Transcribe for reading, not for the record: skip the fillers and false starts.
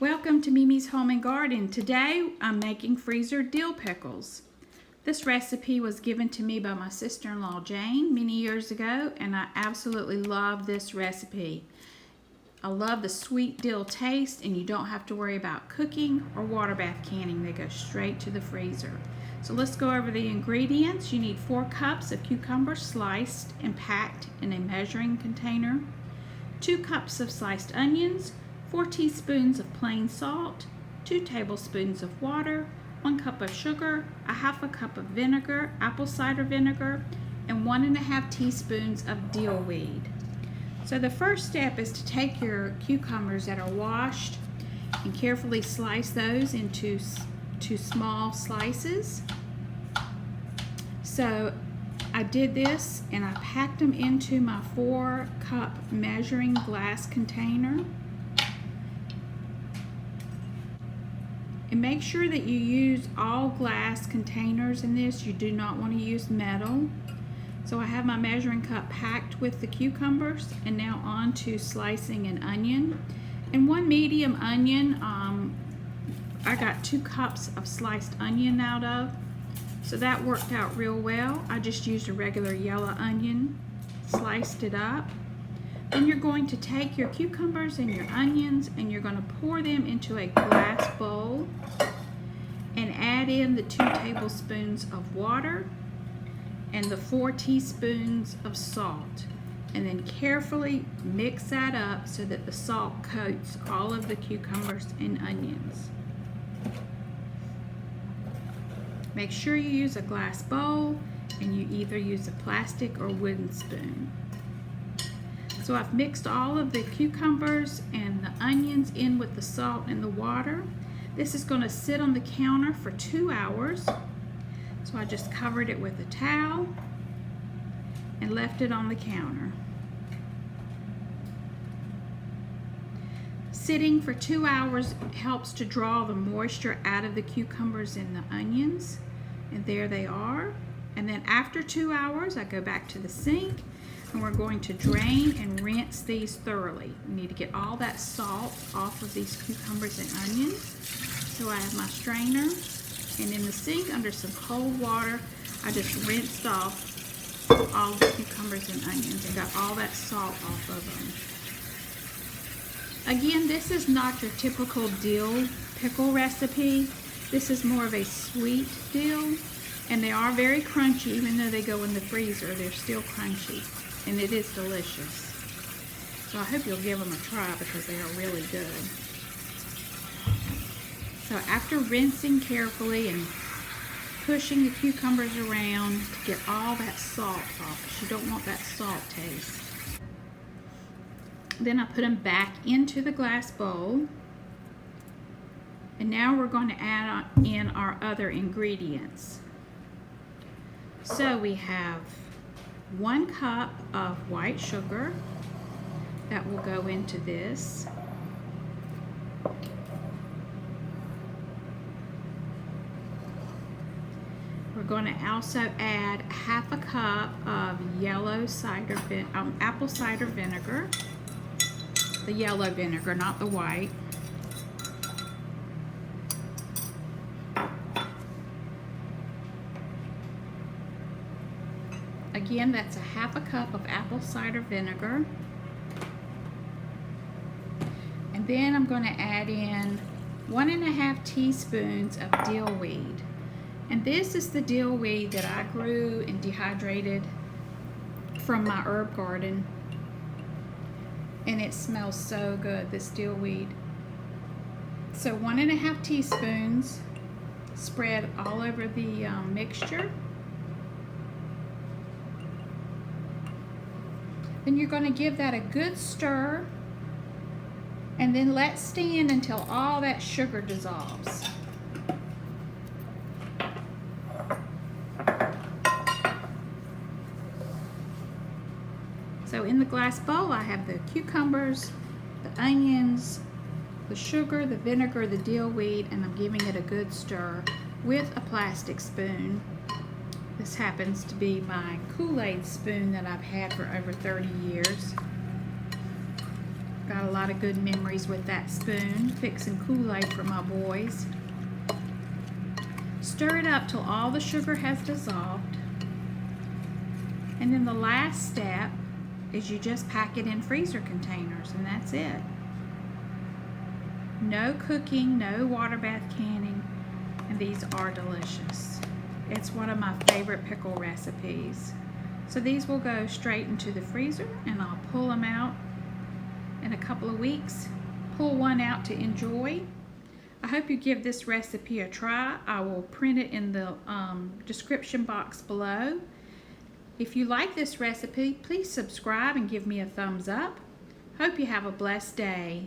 Welcome to Mimi's Home and Garden. Today I'm making freezer dill pickles. This recipe was given to me by my sister-in-law Jane many years ago, and I absolutely love this recipe. I love the sweet dill taste, and you don't have to worry about cooking or water bath canning. They go straight to the freezer. So let's go over the ingredients. You need 4 cups of cucumbers sliced and packed in a measuring container, 2 cups of sliced onions, 4 teaspoons of plain salt, 2 tablespoons of water, 1 cup of sugar, a half a cup of vinegar, apple cider vinegar, and 1½ teaspoons of dill weed. So the first step is to take your cucumbers that are washed and carefully slice those into 2 small slices. So I did this and I packed them into my 4-cup measuring glass container. And make sure that you use all glass containers in this. You do not want to use metal. So I have my measuring cup packed with the cucumbers, and now on to slicing an onion. And 1 medium onion, I got 2 cups of sliced onion out of. So that worked out real well. I just used a regular yellow onion, sliced it up. Then you're going to take your cucumbers and your onions and you're going to pour them into a glass bowl and add in the 2 tablespoons of water and the 4 teaspoons of salt, and then carefully mix that up so that the salt coats all of the cucumbers and onions. Make sure you use a glass bowl, and you either use a plastic or wooden spoon. So I've mixed all of the cucumbers and the onions in with the salt and the water. This is going to sit on the counter for 2 hours. So I just covered it with a towel and left it on the counter. Sitting for 2 hours helps to draw the moisture out of the cucumbers and the onions. And there they are. And then after 2 hours, I go back to the sink, and we're going to drain and rinse these thoroughly. We need to get all that salt off of these cucumbers and onions. So I have my strainer, and in the sink under some cold water, I just rinsed off all the cucumbers and onions and got all that salt off of them. Again, this is not your typical dill pickle recipe. This is more of a sweet dill, and they are very crunchy. Even though they go in the freezer, they're still crunchy. And it is delicious. So I hope you'll give them a try because they are really good. So after rinsing carefully and pushing the cucumbers around to get all that salt off, because you don't want that salt taste. Then I put them back into the glass bowl. And now we're going to add in our other ingredients. So we have 1 cup of white sugar that will go into this. We're going to also add half a cup of yellow apple cider vinegar, the yellow vinegar, not the white. Again, that's a half a cup of apple cider vinegar. And then I'm going to add in 1½ teaspoons of dill weed. And this is the dill weed that I grew and dehydrated from my herb garden. And it smells so good, this dill weed. So 1½ teaspoons spread all over the mixture. Then you're going to give that a good stir and then let stand until all that sugar dissolves. So in the glass bowl I have the cucumbers, the onions, the sugar, the vinegar, the dill weed, and I'm giving it a good stir with a plastic spoon. This happens to be my Kool-Aid spoon that I've had for over 30 years. Got a lot of good memories with that spoon, fixing Kool-Aid for my boys. Stir it up till all the sugar has dissolved. And then the last step is you just pack it in freezer containers, and that's it. No cooking, no water bath canning, and these are delicious. It's one of my favorite pickle recipes. So these will go straight into the freezer, and I'll pull them out in a couple of weeks. Pull one out to enjoy. I hope you give this recipe a try. I will print it in the description box below. If you like this recipe, please subscribe and give me a thumbs up. Hope you have a blessed day.